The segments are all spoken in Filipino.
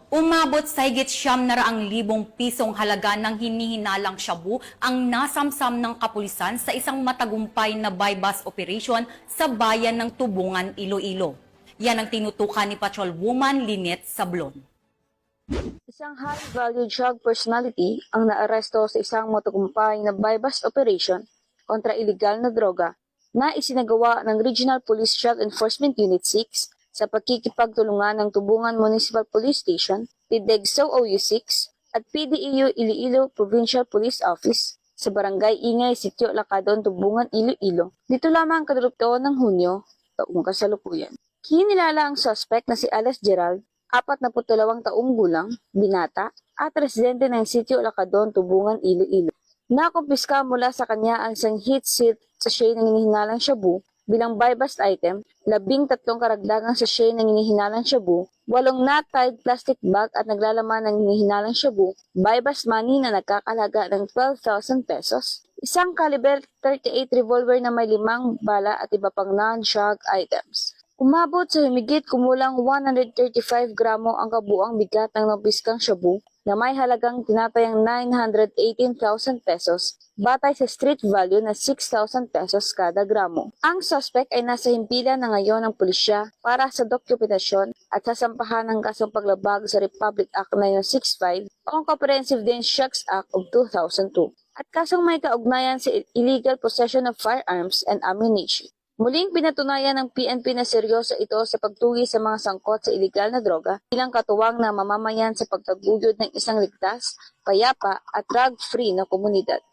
Umabot sa higit 900,000 pisong halaga ng hinihinalang shabu ang nasamsam ng kapulisan sa isang matagumpay na buy-bust operation sa bayan ng Tubungan, Iloilo. Yan ang tinutukan ni Patrolwoman Lynette Sablon. Isang high-value drug personality ang naaresto sa isang matagumpay na buy-bust operation kontra iligal na droga na isinagawa ng Regional Police Drug Enforcement Unit 6 sa pagkikipagtulungan ng Tubungan Municipal Police Station, PDEGSO OU6 at PDEU Iloilo Provincial Police Office sa Barangay Ingay, Sitio Lacadon, Tubungan, Iloilo. Dito lamang kadurugto ng Hunyo, taong kasalukuyan. Kinilala ang suspect na si Alex Gerald, 42 taong gulang, binata, at residente ng Sitio Lacadon, Tubungan, Iloilo. Nakumpiska mula sa kanya ang isang heat seal sachet ng hinihinalang shabu bilang buy-bust item, 13 karagdagang sachet ng hinihinalang shabu, 8 knot-tied plastic bag at naglalaman ng hinihinalang shabu, buy-bust money na nagkakalaga ng 12,000 pesos, isang caliber 38 revolver na may 5 bala at iba pang non-drug items. Umabot sa humigit kumulang 135 gramo ang kabuang bigat ng nabiskang shabu na may halagang tinatayang 918,000 pesos batay sa street value na 6,000 pesos kada gramo. Ang suspect ay nasa himpilan na ngayon ng pulisya para sa dokumentasyon at sasampahan ng kasong paglabag sa Republic Act 965 o ang Comprehensive Dangerous Act of 2002 at kasong may kaugnayan sa illegal possession of firearms and ammunition. Muling pinatunayan ng PNP na seryoso ito sa pagtugi sa mga sangkot sa iligal na droga bilang katuwang na mamamayan sa pagtaguyod ng isang ligtas, payapa at drug-free na komunidad.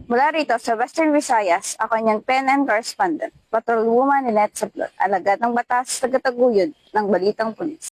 Mula rito sa Western Visayas, ako niyang PNN correspondent, Patrolwoman Lynette Sablon, alagad ng batas, tagataguyod ng Balitang Pulis.